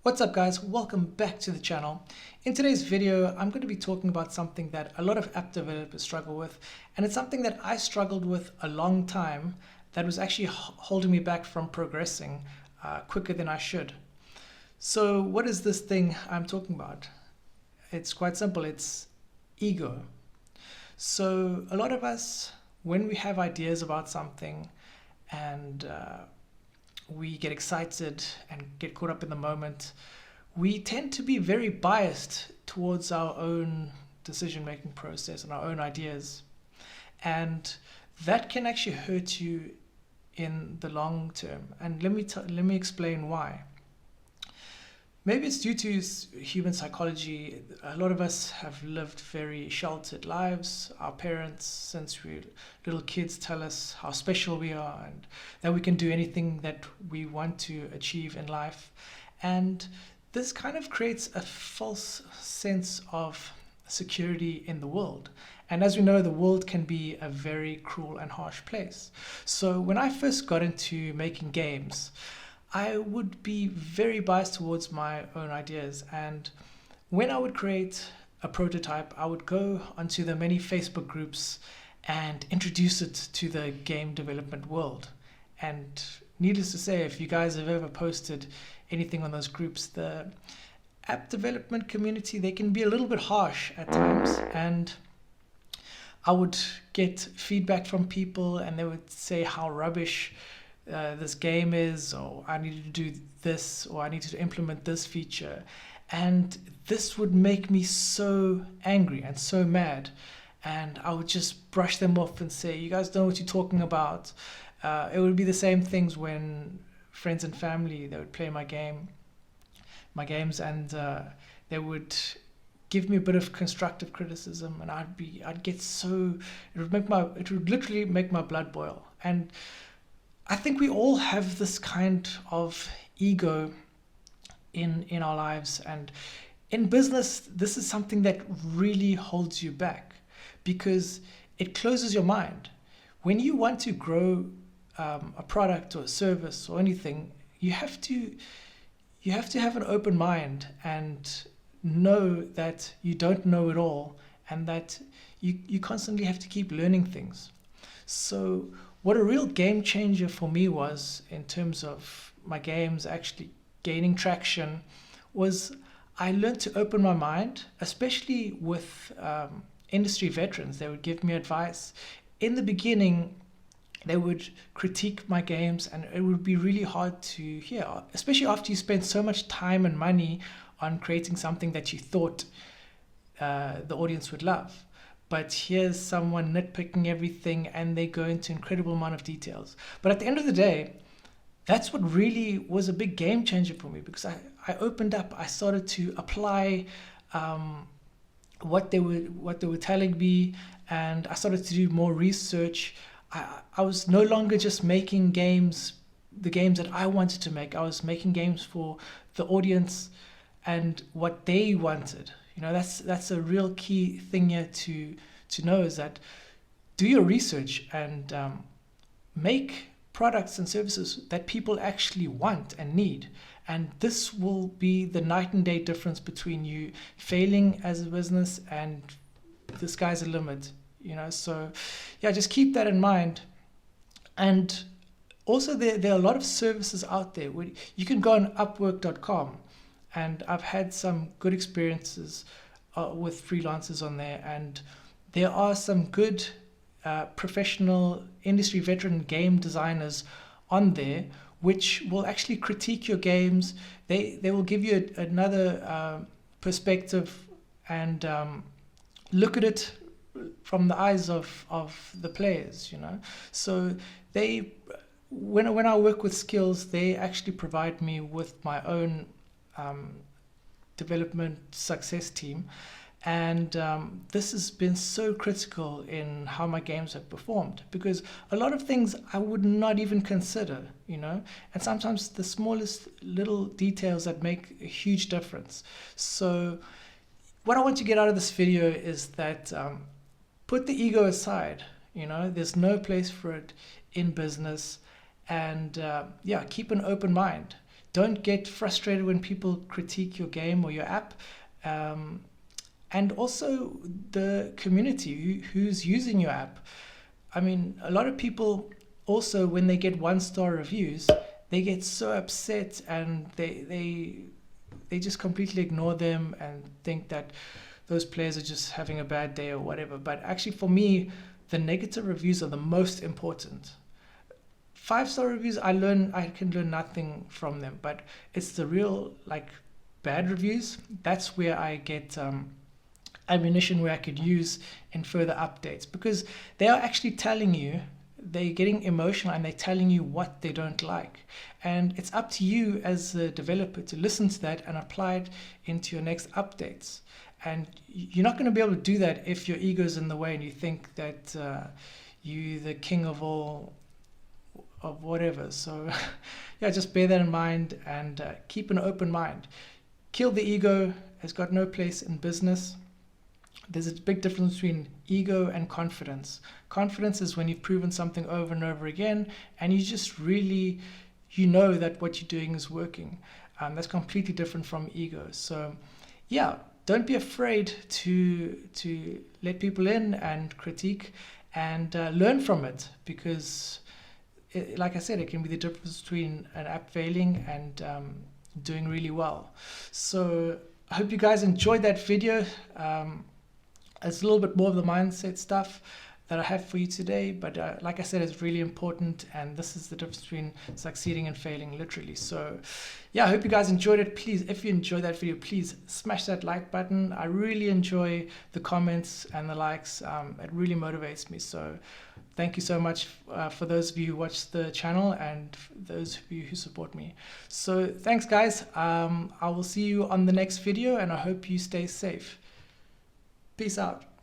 What's up guys, welcome back to the channel. In today's video, I'm going to be talking about something that a lot of app developers struggle with, and it's something that I struggled with a long time that was actually holding me back from progressing quicker than I should. So what is this thing I'm talking about? It's quite simple, it's ego. So a lot of us, when we have ideas about something and we get excited and get caught up in the moment, we tend to be very biased towards our own decision-making process and our own ideas. And that can actually hurt you in the long term. And let me explain why. Maybe it's due to human psychology. A lot of us have lived very sheltered lives. Our parents, since we're little kids, tell us how special we are and that we can do anything that we want to achieve in life. And this kind of creates a false sense of security in the world. And as we know, the world can be a very cruel and harsh place. So when I first got into making games, I would be very biased towards my own ideas, and when I would create a prototype, I would go onto the many Facebook groups and introduce it to the game development world. And needless to say, if you guys have ever posted anything on those groups, the app development community, they can be a little bit harsh at times, and I would get feedback from people and they would say how rubbish this game is, or I needed to do this, or I needed to implement this feature. And this would make me so angry and so mad, and I would just brush them off and say, you guys don't know what you're talking about. It would be the same things when friends and family, they would play my games, and they would give me a bit of constructive criticism, and I'd get so, it would literally make my blood boil. And I think we all have this kind of ego in our lives, and in business, this is something that really holds you back because it closes your mind. When you want to grow a product or a service or anything, you have to have an open mind and know that you don't know it all, and that you constantly have to keep learning things. So what a real game changer for me was, in terms of my games actually gaining traction, was I learned to open my mind, especially with industry veterans. They would give me advice. In the beginning, they would critique my games, and it would be really hard to hear, especially after you spend so much time and money on creating something that you thought the audience would love. But here's someone nitpicking everything, and they go into incredible amount of details. But at the end of the day, that's what really was a big game changer for me, because I opened up, I started to apply what they were telling me, and I started to do more research. I was no longer just making games, the games that I wanted to make. I was making games for the audience and what they wanted. You know, that's a real key thing here to know, is that do your research and make products and services that people actually want and need. And this will be the night and day difference between you failing as a business and the sky's the limit. You know, so yeah, just keep that in mind. And also there are a lot of services out there where you can go on Upwork.com. And I've had some good experiences with freelancers on there, and there are some good professional industry veteran game designers on there which will actually critique your games. They will give you another perspective and look at it from the eyes of the players, you know. So when I work with Skillz, they actually provide me with my own development success team, and this has been so critical in how my games have performed, because a lot of things I would not even consider, you know, and sometimes the smallest little details that make a huge difference. So what I want to get out of this video is that put the ego aside. You know, there's no place for it in business, and yeah, keep an open mind. Don't get frustrated when people critique your game or your app. And also the community who's using your app. I mean, a lot of people also, when they get 1-star reviews, they get so upset and they just completely ignore them and think that those players are just having a bad day or whatever. But actually, for me, the negative reviews are the most important. 5-star reviews, I can learn nothing from them, but it's the real like bad reviews. That's where I get ammunition where I could use in further updates, because they are actually telling you, they're getting emotional and they're telling you what they don't like. And it's up to you as a developer to listen to that and apply it into your next updates. And you're not going to be able to do that if your ego's in the way and you think that you're the king of all of whatever. So yeah, just bear that in mind and keep an open mind. Kill the ego. Has got no place in business. There's a big difference between ego and confidence. Confidence is when you've proven something over and over again and you just really, you know that what you're doing is working. That's completely different from ego. So yeah, don't be afraid to let people in and critique and learn from it, because like I said, it can be the difference between an app failing and doing really well. So I hope you guys enjoyed that video. It's a little bit more of the mindset stuff that I have for you today, but like I said, it's really important, and this is the difference between succeeding and failing, literally. So yeah, I hope you guys enjoyed it. Please, if you enjoyed that video, please smash that like button. I really enjoy the comments and the likes. It really motivates me. So thank you so much for those of you who watch the channel and those of you who support me. So thanks guys. I will see you on the next video, and I hope you stay safe. Peace out.